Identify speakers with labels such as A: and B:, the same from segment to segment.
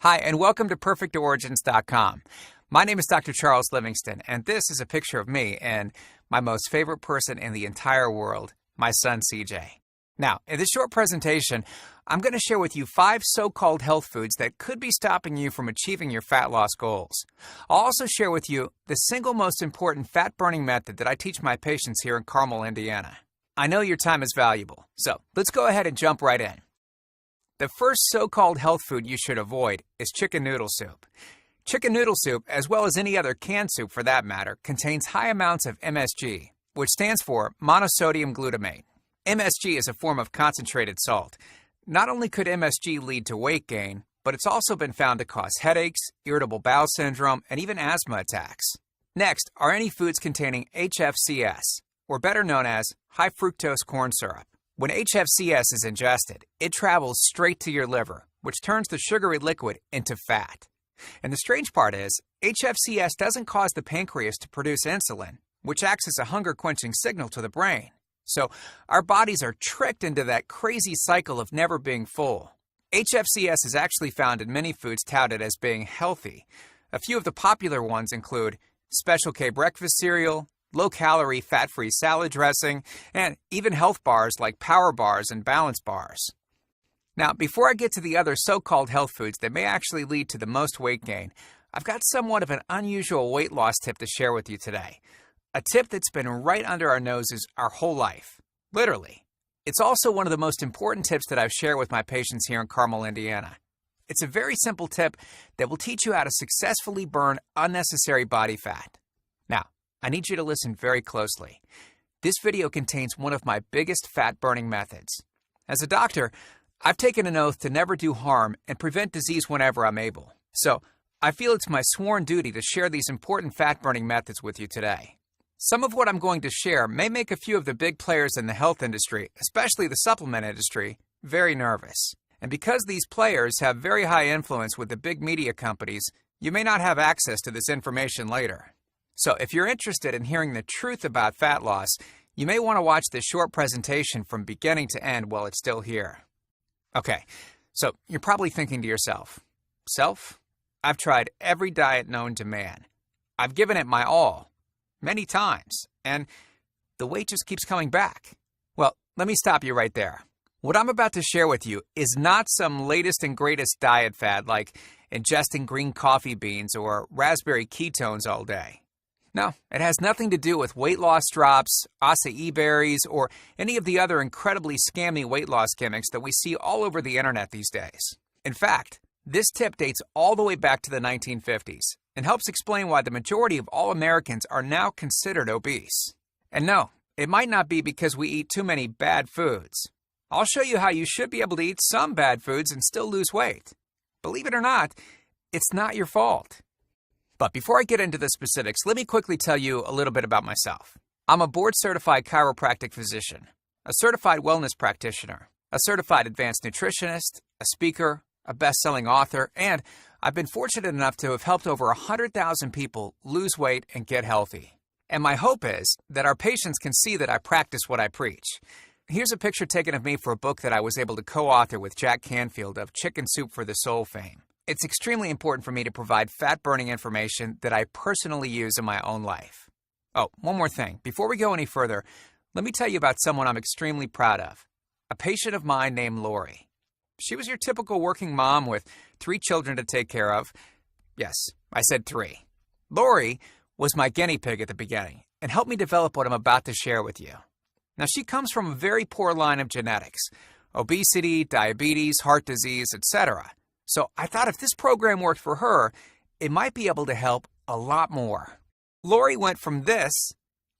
A: Hi, and welcome to perfectorigins.com. My name is Dr. Charles Livingston, and this is a picture of me and my most favorite person in the entire world, my son CJ. Now, in this short presentation, I'm going to share with you 5 so-called health foods that could be stopping you from achieving your fat loss goals. I'll also share with you the single most important fat-burning method that I teach my patients here in Carmel, Indiana. I know your time is valuable, so let's go ahead and jump right in. The first so-called health food you should avoid is chicken noodle soup. Chicken noodle soup, as well as any other canned soup for that matter, contains high amounts of MSG, which stands for monosodium glutamate. MSG is a form of concentrated salt. Not only could MSG lead to weight gain, but it's also been found to cause headaches, irritable bowel syndrome, and even asthma attacks. Next are any foods containing HFCS, or better known as high fructose corn syrup. When HFCS is ingested, it travels straight to your liver, which turns the sugary liquid into fat. And the strange part is, HFCS doesn't cause the pancreas to produce insulin, which acts as a hunger-quenching signal to the brain. So our bodies are tricked into that crazy cycle of never being full. HFCS is actually found in many foods touted as being healthy. A few of the popular ones include Special K breakfast cereal, low-calorie, fat-free salad dressing, and even health bars like Power Bars and Balance Bars. Now, before I get to the other so-called health foods that may actually lead to the most weight gain, I've got somewhat of an unusual weight loss tip to share with you today. A tip that's been right under our noses our whole life. Literally. It's also one of the most important tips that I've shared with my patients here in Carmel, Indiana. It's a very simple tip that will teach you how to successfully burn unnecessary body fat. Now, I need you to listen very closely. This video contains one of my biggest fat-burning methods. As a doctor, I've taken an oath to never do harm and prevent disease whenever I'm able. So, I feel it's my sworn duty to share these important fat-burning methods with you today. Some of what I'm going to share may make a few of the big players in the health industry, especially the supplement industry, very nervous. And because these players have very high influence with the big media companies, you may not have access to this information later. So if you're interested in hearing the truth about fat loss, you may want to watch this short presentation from beginning to end while it's still here. Okay, so you're probably thinking to yourself, Self, I've tried every diet known to man. I've given it my all, many times, and the weight just keeps coming back. Well, let me stop you right there. What I'm about to share with you is not some latest and greatest diet fad like ingesting green coffee beans or raspberry ketones all day. No, it has nothing to do with weight loss drops, acai berries, or any of the other incredibly scammy weight loss gimmicks that we see all over the internet these days. In fact, this tip dates all the way back to the 1950s and helps explain why the majority of all Americans are now considered obese. And no, it might not be because we eat too many bad foods. I'll show you how you should be able to eat some bad foods and still lose weight. Believe it or not, it's not your fault. But before I get into the specifics, let me quickly tell you a little bit about myself. I'm a board-certified chiropractic physician, a certified wellness practitioner, a certified advanced nutritionist, a speaker, a best-selling author, and I've been fortunate enough to have helped over 100,000 people lose weight and get healthy. And my hope is that our patients can see that I practice what I preach. Here's a picture taken of me for a book that I was able to co-author with Jack Canfield of Chicken Soup for the Soul fame. It's extremely important for me to provide fat-burning information that I personally use in my own life. Oh, one more thing. Before we go any further, let me tell you about someone I'm extremely proud of. A patient of mine named Lori. She was your typical working mom with 3 children to take care of. Yes, I said 3. Lori was my guinea pig at the beginning and helped me develop what I'm about to share with you. Now, she comes from a very poor line of genetics: obesity, diabetes, heart disease, etc. So I thought if this program worked for her, it might be able to help a lot more. Lori went from this,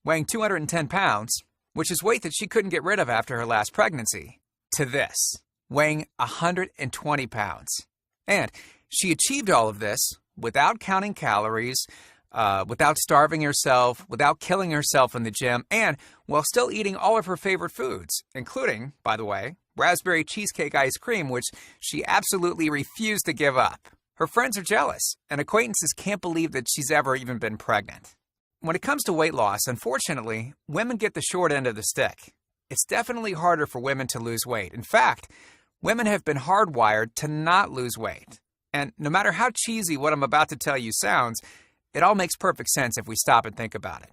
A: weighing 210 pounds, which is weight that she couldn't get rid of after her last pregnancy, to this, weighing 120 pounds. And she achieved all of this without counting calories, without starving herself, without killing herself in the gym, and while still eating all of her favorite foods, including, by the way, raspberry cheesecake ice cream, which she absolutely refused to give up. Her friends are jealous, and acquaintances can't believe that she's ever even been pregnant. When it comes to weight loss, unfortunately, women get the short end of the stick. It's definitely harder for women to lose weight. In fact, women have been hardwired to not lose weight. And no matter how cheesy what I'm about to tell you sounds, it all makes perfect sense if we stop and think about it.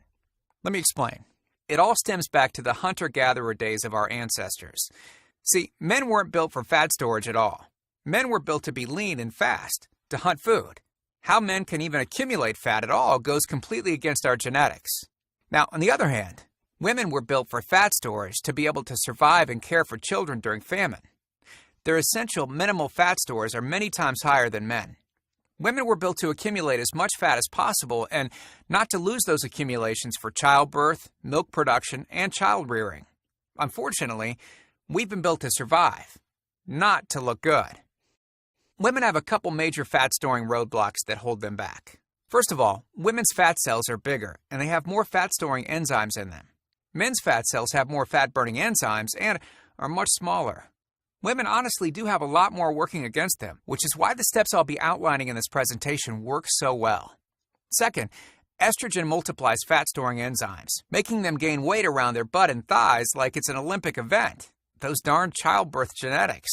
A: Let me explain. It all stems back to the hunter-gatherer days of our ancestors. See, men weren't built for fat storage at all. Men were built to be lean and fast, to hunt food. How men can even accumulate fat at all goes completely against our genetics. Now, on the other hand, women were built for fat storage to be able to survive and care for children during famine. Their essential minimal fat stores are many times higher than men. Women were built to accumulate as much fat as possible and not to lose those accumulations for childbirth, milk production, and child rearing. Unfortunately, we've been built to survive, not to look good. Women have a couple major fat-storing roadblocks that hold them back. First of all, women's fat cells are bigger, and they have more fat-storing enzymes in them. Men's fat cells have more fat-burning enzymes and are much smaller. Women honestly do have a lot more working against them, which is why the steps I'll be outlining in this presentation work so well. Second, estrogen multiplies fat-storing enzymes, making them gain weight around their butt and thighs like it's an Olympic event. Those darn childbirth genetics.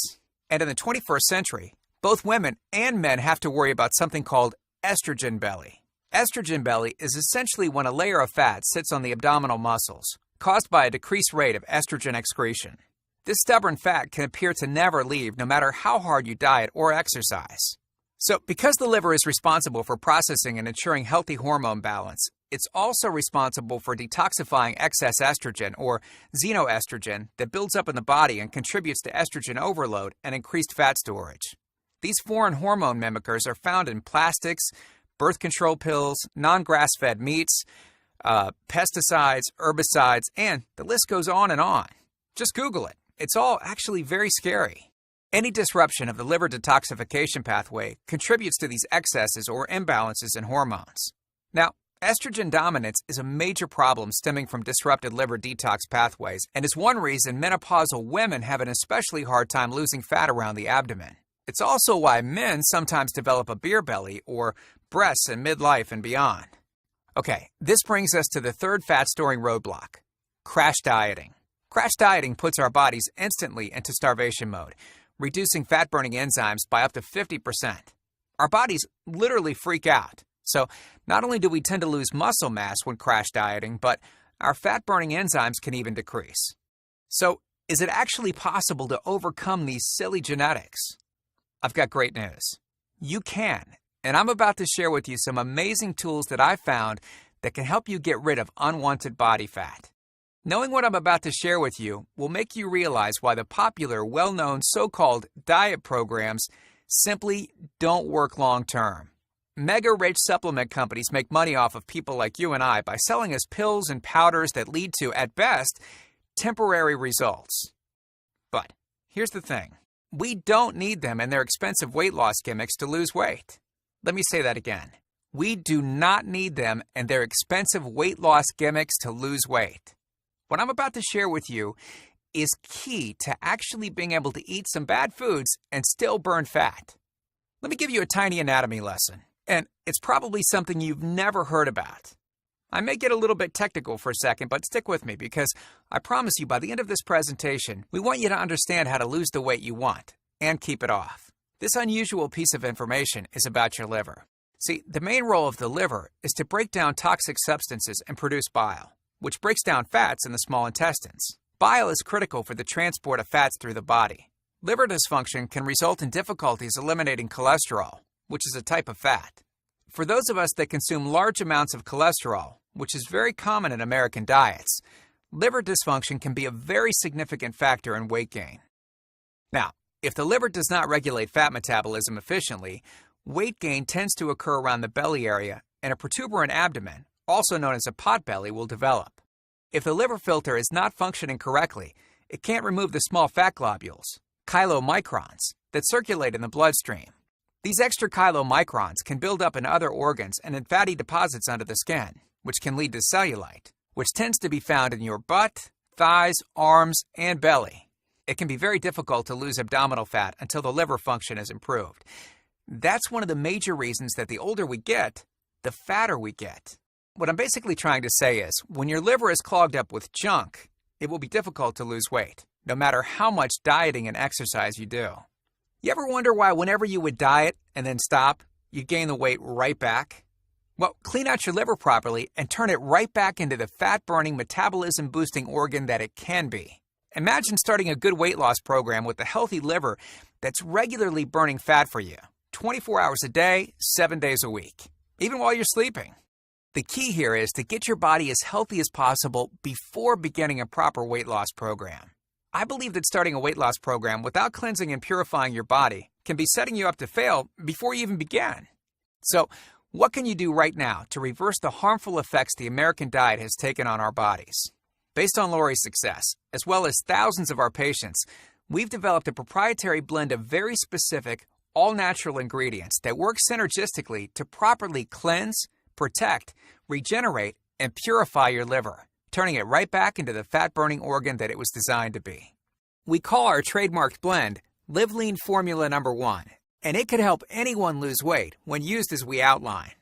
A: And in the 21st century, both women and men have to worry about something called estrogen belly. Estrogen belly is essentially when a layer of fat sits on the abdominal muscles, caused by a decreased rate of estrogen excretion. This stubborn fat can appear to never leave no matter how hard you diet or exercise. So, because the liver is responsible for processing and ensuring healthy hormone balance, it's also responsible for detoxifying excess estrogen, or xenoestrogen, that builds up in the body and contributes to estrogen overload and increased fat storage. These foreign hormone mimickers are found in plastics, birth control pills, non-grass-fed meats, pesticides, herbicides, and the list goes on and on. Just Google it. It's all actually very scary. Any disruption of the liver detoxification pathway contributes to these excesses or imbalances in hormones. Now, estrogen dominance is a major problem stemming from disrupted liver detox pathways and is one reason menopausal women have an especially hard time losing fat around the abdomen. It's also why men sometimes develop a beer belly or breasts in midlife and beyond. Okay, this brings us to the third fat-storing roadblock, crash dieting. Crash dieting puts our bodies instantly into starvation mode, reducing fat-burning enzymes by up to 50%. Our bodies literally freak out. So not only do we tend to lose muscle mass when crash dieting, but our fat-burning enzymes can even decrease. So is it actually possible to overcome these silly genetics? I've got great news. You can, and I'm about to share with you some amazing tools that I found that can help you get rid of unwanted body fat. Knowing what I'm about to share with you will make you realize why the popular, well-known so-called diet programs simply don't work long-term. Mega-rich supplement companies make money off of people like you and I by selling us pills and powders that lead to, at best, temporary results. But here's the thing. We don't need them and their expensive weight loss gimmicks to lose weight. Let me say that again. We do not need them and their expensive weight loss gimmicks to lose weight. What I'm about to share with you is key to actually being able to eat some bad foods and still burn fat. Let me give you a tiny anatomy lesson, and it's probably something you've never heard about. I may get a little bit technical for a second, but stick with me because I promise you by the end of this presentation, we want you to understand how to lose the weight you want and keep it off. This unusual piece of information is about your liver. See, the main role of the liver is to break down toxic substances and produce bile, which breaks down fats in the small intestines. Bile is critical for the transport of fats through the body. Liver dysfunction can result in difficulties eliminating cholesterol, which is a type of fat. For those of us that consume large amounts of cholesterol, which is very common in American diets, liver dysfunction can be a very significant factor in weight gain. Now, if the liver does not regulate fat metabolism efficiently, weight gain tends to occur around the belly area, and a protuberant abdomen, also known as a potbelly, will develop. If the liver filter is not functioning correctly, it can't remove the small fat globules, chylomicrons, that circulate in the bloodstream. These extra chylomicrons can build up in other organs and in fatty deposits under the skin, which can lead to cellulite, which tends to be found in your butt, thighs, arms, and belly. It can be very difficult to lose abdominal fat until the liver function is improved. That's one of the major reasons that the older we get, the fatter we get. What I'm basically trying to say is, when your liver is clogged up with junk, it will be difficult to lose weight, no matter how much dieting and exercise you do. You ever wonder why whenever you would diet and then stop, you gain the weight right back? Well, clean out your liver properly and turn it right back into the fat-burning, metabolism-boosting organ that it can be. Imagine starting a good weight loss program with a healthy liver that's regularly burning fat for you, 24 hours a day, 7 days a week, even while you're sleeping. The key here is to get your body as healthy as possible before beginning a proper weight loss program. I believe that starting a weight loss program without cleansing and purifying your body can be setting you up to fail before you even begin. So, what can you do right now to reverse the harmful effects the American diet has taken on our bodies? Based on Lori's success, as well as thousands of our patients, we've developed a proprietary blend of very specific, all-natural ingredients that work synergistically to properly cleanse, protect, regenerate, and purify your liver, turning it right back into the fat-burning organ that it was designed to be. We call our trademarked blend Live Lean Formula No. 1, and it can help anyone lose weight when used as we outline.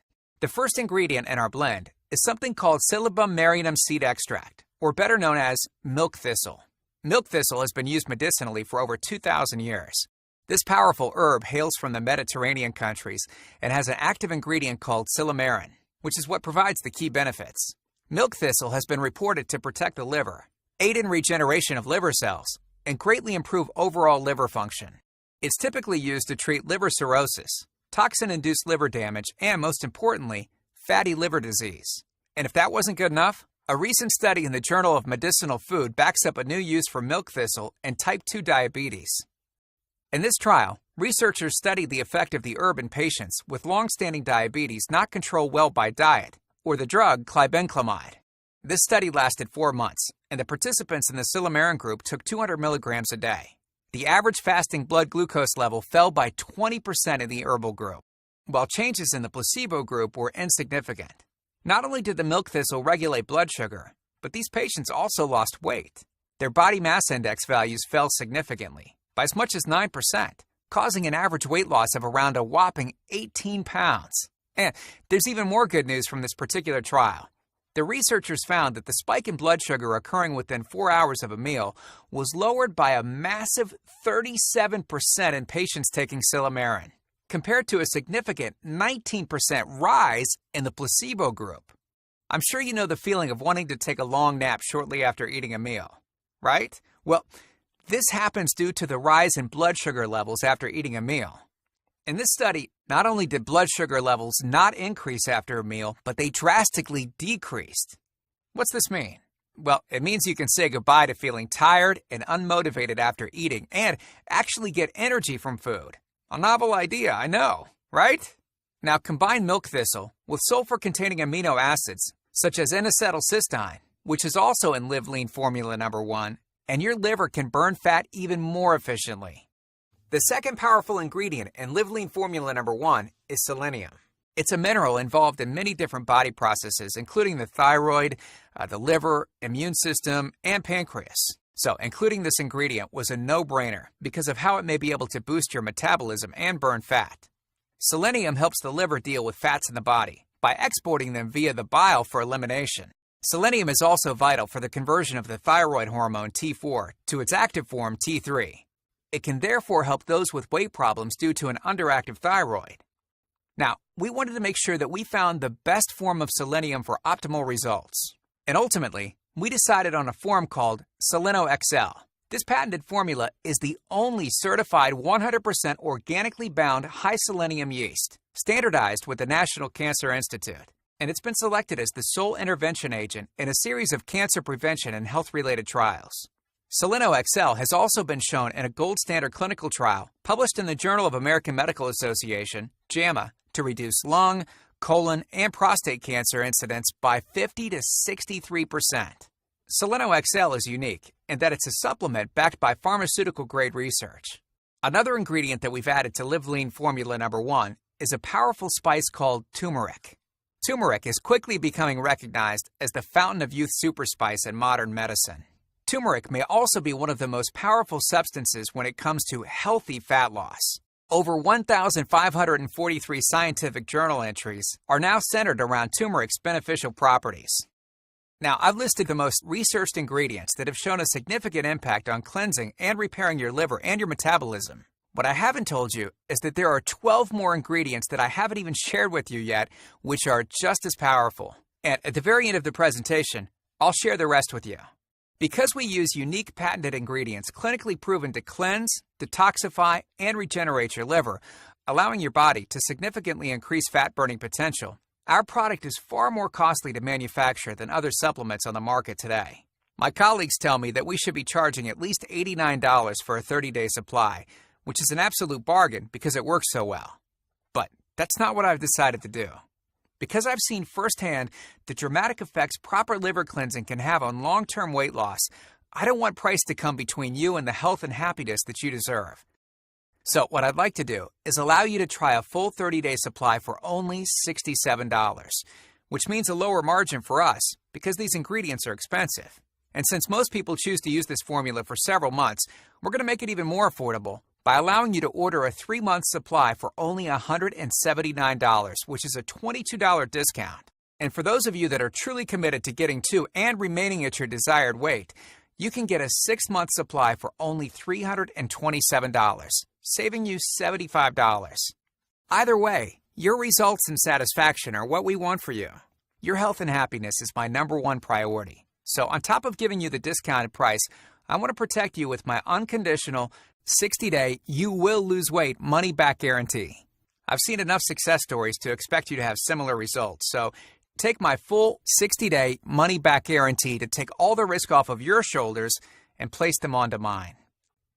A: The first ingredient in our blend is something called Silybum marinum seed extract, or better known as milk thistle. Milk thistle has been used medicinally for over 2,000 years. This powerful herb hails from the Mediterranean countries and has an active ingredient called silymarin, which is what provides the key benefits. Milk thistle has been reported to protect the liver, aid in regeneration of liver cells, and greatly improve overall liver function. It's typically used to treat liver cirrhosis, toxin-induced liver damage, and most importantly, fatty liver disease. And if that wasn't good enough, a recent study in the Journal of Medicinal Food backs up a new use for milk thistle and type 2 diabetes. In this trial, researchers studied the effect of the herb in patients with long-standing diabetes not controlled well by diet, or the drug glibenclamide. This study lasted 4 months, and the participants in the silymarin group took 200 milligrams a day. The average fasting blood glucose level fell by 20% in the herbal group, while changes in the placebo group were insignificant. Not only did the milk thistle regulate blood sugar, but these patients also lost weight. Their body mass index values fell significantly, by as much as 9%, causing an average weight loss of around a whopping 18 pounds. And there's even more good news from this particular trial. The researchers found that the spike in blood sugar occurring within 4 hours of a meal was lowered by a massive 37% in patients taking silymarin, compared to a significant 19% rise in the placebo group. I'm sure you know the feeling of wanting to take a long nap shortly after eating a meal, right? Well, this happens due to the rise in blood sugar levels after eating a meal. In this study, not only did blood sugar levels not increase after a meal, but they drastically decreased. What's this mean? Well, it means you can say goodbye to feeling tired and unmotivated after eating and actually get energy from food. A novel idea, I know, right? Now combine milk thistle with sulfur-containing amino acids, such as N-acetylcysteine, which is also in Live Lean Formula No. 1, and your liver can burn fat even more efficiently. The second powerful ingredient in Live Lean Formula No. 1 is selenium. It's a mineral involved in many different body processes, including the thyroid, the liver, immune system, and pancreas. So, including this ingredient was a no-brainer because of how it may be able to boost your metabolism and burn fat. Selenium helps the liver deal with fats in the body by exporting them via the bile for elimination. Selenium is also vital for the conversion of the thyroid hormone T4 to its active form T3. It can therefore help those with weight problems due to an underactive thyroid. Now, we wanted to make sure that we found the best form of selenium for optimal results. And ultimately, we decided on a form called Seleno XL. This patented formula is the only certified 100% organically bound high selenium yeast, standardized with the National Cancer Institute. And it's been selected as the sole intervention agent in a series of cancer prevention and health-related trials. Seleno XL has also been shown in a gold standard clinical trial published in the Journal of American Medical Association, JAMA, to reduce lung, colon, and prostate cancer incidence by 50 to 63%. Seleno XL is unique in that it's a supplement backed by pharmaceutical-grade research. Another ingredient that we've added to Live Lean Formula No. 1 is a powerful spice called turmeric. Turmeric is quickly becoming recognized as the fountain of youth super spice in modern medicine. Turmeric may also be one of the most powerful substances when it comes to healthy fat loss. Over 1,543 scientific journal entries are now centered around turmeric's beneficial properties. Now, I've listed the most researched ingredients that have shown a significant impact on cleansing and repairing your liver and your metabolism. What I haven't told you is that there are 12 more ingredients that I haven't even shared with you yet, which are just as powerful. And at the very end of the presentation, I'll share the rest with you. Because we use unique patented ingredients clinically proven to cleanse, detoxify, and regenerate your liver, allowing your body to significantly increase fat-burning potential, our product is far more costly to manufacture than other supplements on the market today. My colleagues tell me that we should be charging at least $89 for a 30-day supply, which is an absolute bargain because it works so well. But that's not what I've decided to do. Because I've seen firsthand the dramatic effects proper liver cleansing can have on long-term weight loss, I don't want price to come between you and the health and happiness that you deserve. So what I'd like to do is allow you to try a full 30-day supply for only $67, which means a lower margin for us because these ingredients are expensive. And since most people choose to use this formula for several months, we're going to make it even more affordable by allowing you to order a 3-month supply for only $179, which is a $22 discount. And for those of you that are truly committed to getting to and remaining at your desired weight, you can get a 6-month supply for only $327, saving you $75. Either way, your results and satisfaction are what we want for you. Your health and happiness is my #1 priority. So on top of giving you the discounted price, I want to protect you with my unconditional 60-day you will lose weight money-back guarantee. I've seen enough success stories to expect you to have similar results. So take my full 60-day money-back guarantee to take all the risk off of your shoulders and place them onto mine.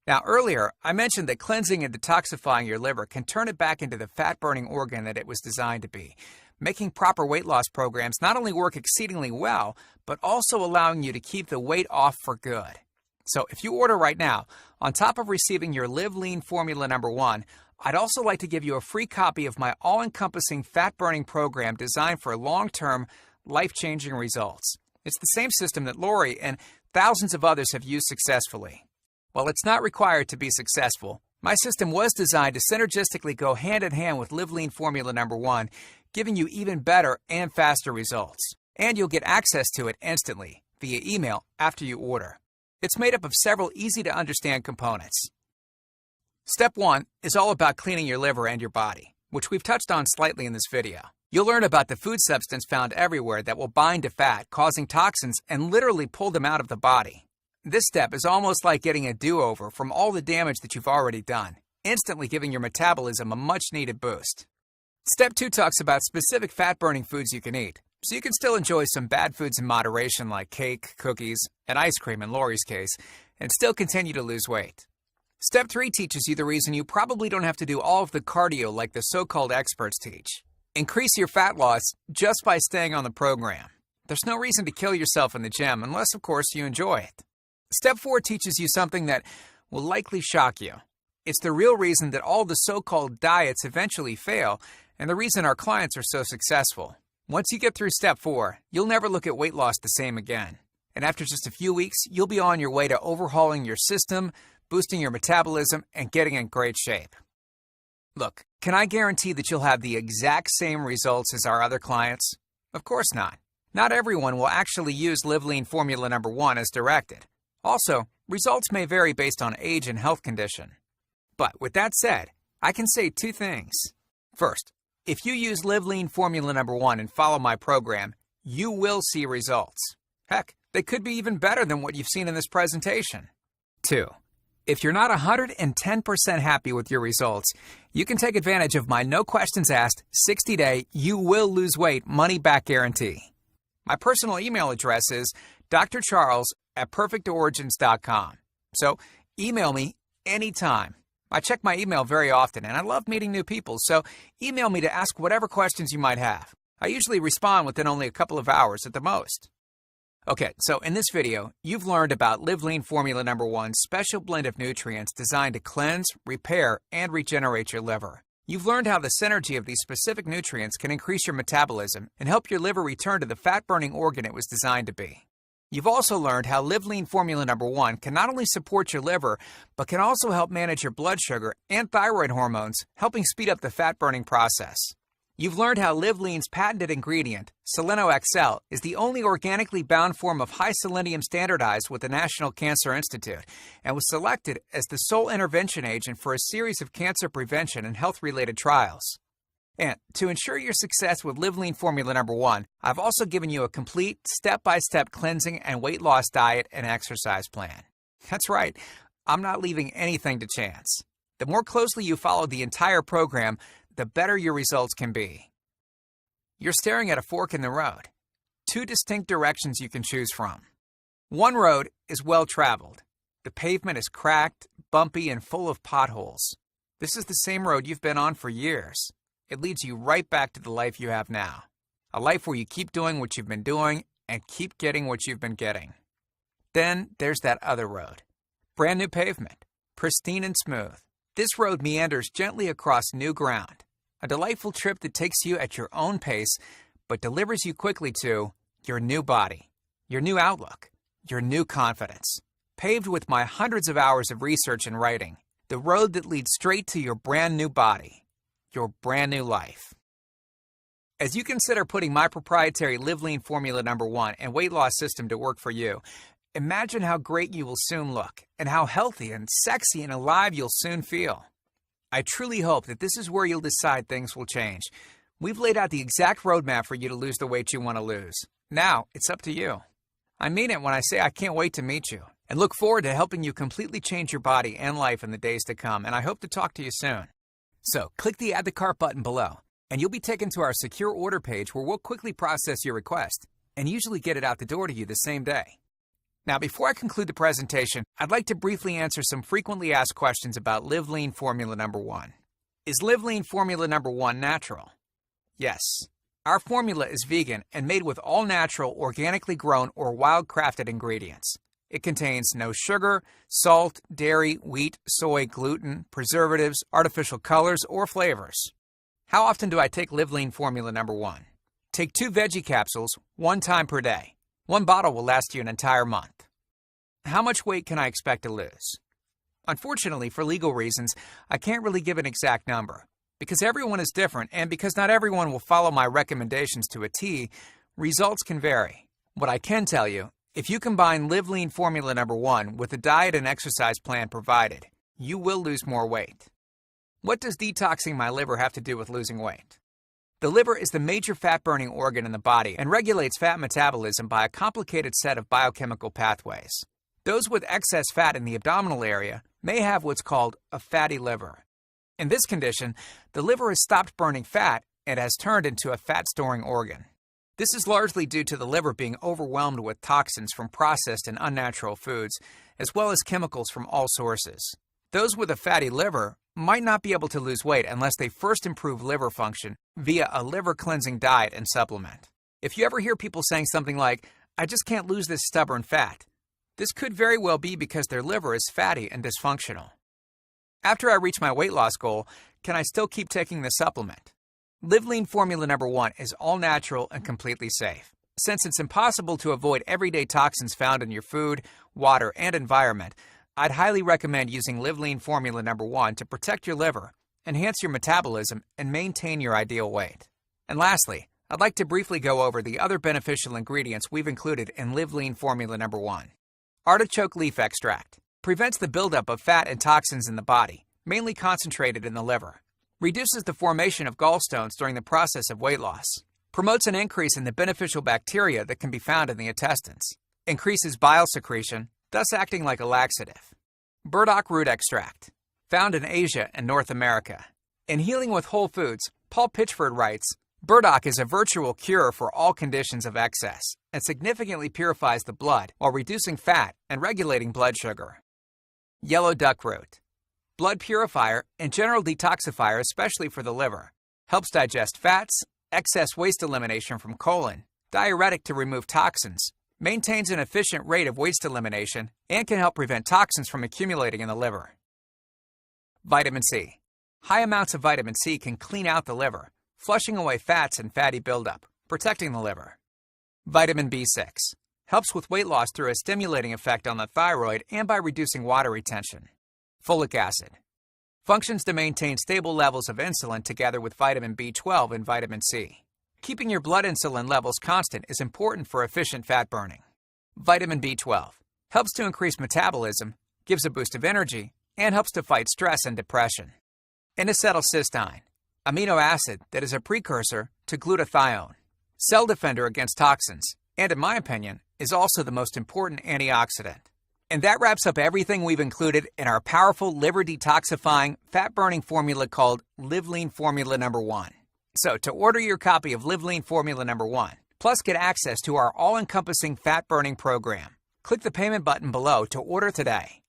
A: Now, earlier, I mentioned that cleansing and detoxifying your liver can turn it back into the fat-burning organ that it was designed to be, making proper weight loss programs not only work exceedingly well, but also allowing you to keep the weight off for good. So if you order right now, on top of receiving your Live Lean Formula #1, I'd also like to give you a free copy of my all-encompassing fat-burning program designed for long-term, life-changing results. It's the same system that Lori and thousands of others have used successfully. While it's not required to be successful, my system was designed to synergistically go hand-in-hand with Live Lean Formula #1, giving you even better and faster results. And you'll get access to it instantly, via email, after you order. It's made up of several easy-to-understand components. Step 1 is all about cleaning your liver and your body, which we've touched on slightly in this video. You'll learn about the food substance found everywhere that will bind to fat, causing toxins and literally pull them out of the body. This step is almost like getting a do-over from all the damage that you've already done, instantly giving your metabolism a much-needed boost. Step 2 talks about specific fat-burning foods you can eat, so you can still enjoy some bad foods in moderation like cake, cookies, and ice cream in Lori's case, and still continue to lose weight. Step 3 teaches you the reason you probably don't have to do all of the cardio like the so-called experts teach. Increase your fat loss just by staying on the program. There's no reason to kill yourself in the gym unless, of course, you enjoy it. Step 4 teaches you something that will likely shock you. It's the real reason that all the so-called diets eventually fail, and the reason our clients are so successful. Once you get through Step 4, you'll never look at weight loss the same again. And after just a few weeks, you'll be on your way to overhauling your system, boosting your metabolism, and getting in great shape. Look, can I guarantee that you'll have the exact same results as our other clients? Of course not. Not everyone will actually use Live Lean Formula #1 as directed. Also, results may vary based on age and health condition. But with that said, I can say 2 things. First, if you use Live Lean Formula #1 and follow my program, you will see results. Heck, they could be even better than what you've seen in this presentation. 2, if you're not 110% happy with your results, you can take advantage of my no questions asked 60-day you will lose weight money-back guarantee. My personal email address is drcharles@perfectorigins.com. So email me anytime. I check my email very often, and I love meeting new people, so email me to ask whatever questions you might have. I usually respond within only a couple of hours at the most. Okay, so in this video, you've learned about Live Lean Formula #1's special blend of nutrients designed to cleanse, repair, and regenerate your liver. You've learned how the synergy of these specific nutrients can increase your metabolism and help your liver return to the fat-burning organ it was designed to be. You've also learned how Live Lean Formula #1 can not only support your liver, but can also help manage your blood sugar and thyroid hormones, helping speed up the fat-burning process. You've learned how Live Lean's patented ingredient, SelenoXL, is the only organically bound form of high selenium standardized with the National Cancer Institute and was selected as the sole intervention agent for a series of cancer prevention and health-related trials. And to ensure your success with Live Lean Formula Number 1, I've also given you a complete step-by-step cleansing and weight loss diet and exercise plan. That's right, I'm not leaving anything to chance. The more closely you follow the entire program, the better your results can be. You're staring at a fork in the road. Two distinct directions you can choose from. One road is well-traveled. The pavement is cracked, bumpy, and full of potholes. This is the same road you've been on for years. It leads you right back to the life you have now. A life where you keep doing what you've been doing and keep getting what you've been getting. Then there's that other road. Brand new pavement, pristine and smooth. This road meanders gently across new ground. A delightful trip that takes you at your own pace, but delivers you quickly to your new body, your new outlook, your new confidence. Paved with my hundreds of hours of research and writing, the road that leads straight to your brand new body. Your brand new life. As you consider putting my proprietary Live Lean Formula Number 1 and weight loss system to work for you, imagine how great you will soon look and how healthy and sexy and alive you'll soon feel. I truly hope that this is where you'll decide things will change. We've laid out the exact roadmap for you to lose the weight you want to lose. Now, it's up to you. I mean it when I say I can't wait to meet you and look forward to helping you completely change your body and life in the days to come, and I hope to talk to you soon. So, click the Add to Cart button below, and you'll be taken to our secure order page where we'll quickly process your request and usually get it out the door to you the same day. Now, before I conclude the presentation, I'd like to briefly answer some frequently asked questions about Live Lean Formula Number 1. Is Live Lean Formula Number 1 natural? Yes. Our formula is vegan and made with all natural, organically grown, or wild-crafted ingredients. It contains no sugar, salt, dairy, wheat, soy, gluten, preservatives, artificial colors, or flavors. How often do I take Live Lean Formula Number 1? Take 2 veggie capsules, 1 time per day. 1 bottle will last you an entire month. How much weight can I expect to lose? Unfortunately, for legal reasons, I can't really give an exact number. Because everyone is different, and because not everyone will follow my recommendations to a T, results can vary. What I can tell you, if you combine Live Lean Formula Number 1 with the diet and exercise plan provided, you will lose more weight. What does detoxing my liver have to do with losing weight? The liver is the major fat-burning organ in the body and regulates fat metabolism by a complicated set of biochemical pathways. Those with excess fat in the abdominal area may have what's called a fatty liver. In this condition, the liver has stopped burning fat and has turned into a fat-storing organ. This is largely due to the liver being overwhelmed with toxins from processed and unnatural foods, as well as chemicals from all sources. Those with a fatty liver might not be able to lose weight unless they first improve liver function via a liver-cleansing diet and supplement. If you ever hear people saying something like, "I just can't lose this stubborn fat," this could very well be because their liver is fatty and dysfunctional. After I reach my weight loss goal, can I still keep taking the supplement? Live Lean Formula Number 1 is all natural and completely safe. Since it's impossible to avoid everyday toxins found in your food, water, and environment, I'd highly recommend using Live Lean Formula Number 1 to protect your liver, enhance your metabolism, and maintain your ideal weight. And lastly, I'd like to briefly go over the other beneficial ingredients we've included in Live Lean Formula Number 1. Artichoke leaf extract prevents the buildup of fat and toxins in the body, mainly concentrated in the liver. Reduces the formation of gallstones during the process of weight loss. Promotes an increase in the beneficial bacteria that can be found in the intestines. Increases bile secretion, thus acting like a laxative. Burdock root extract, found in Asia and North America. In Healing with Whole Foods, Paul Pitchford writes, burdock is a virtual cure for all conditions of excess and significantly purifies the blood while reducing fat and regulating blood sugar. Yellow duck root, blood purifier and general detoxifier, especially for the liver. Helps digest fats, excess waste elimination from colon, diuretic to remove toxins, maintains an efficient rate of waste elimination, and can help prevent toxins from accumulating in the liver. Vitamin C. High amounts of vitamin C can clean out the liver, flushing away fats and fatty buildup, protecting the liver. Vitamin B6. Helps with weight loss through a stimulating effect on the thyroid and by reducing water retention. Folic acid. Functions to maintain stable levels of insulin together with vitamin B12 and vitamin C. Keeping your blood insulin levels constant is important for efficient fat burning. Vitamin B12 helps to increase metabolism, gives a boost of energy, and helps to fight stress and depression. N-acetylcysteine, amino acid that is a precursor to glutathione, cell defender against toxins, and in my opinion, is also the most important antioxidant. And that wraps up everything we've included in our powerful liver detoxifying, fat-burning formula called Live Lean Formula No. 1. So, to order your copy of Live Lean Formula No. 1, plus get access to our all-encompassing fat-burning program, click the payment button below to order today.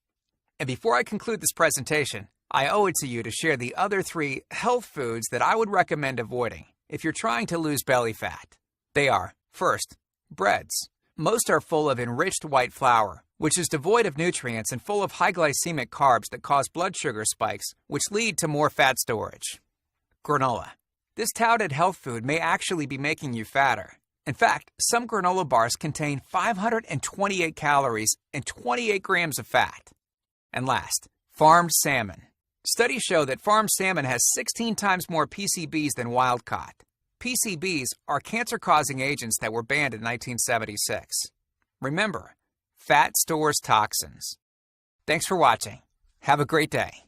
A: And before I conclude this presentation, I owe it to you to share the other 3 health foods that I would recommend avoiding if you're trying to lose belly fat. They are, first, breads. Most are full of enriched white flour, which is devoid of nutrients and full of high glycemic carbs that cause blood sugar spikes, which lead to more fat storage. Granola. This touted health food may actually be making you fatter. In fact, some granola bars contain 528 calories and 28 grams of fat. And last, farmed salmon. Studies show that farmed salmon has 16 times more PCBs than wild-caught. PCBs are cancer-causing agents that were banned in 1976. Remember, fat stores toxins. Thanks for watching. Have a great day.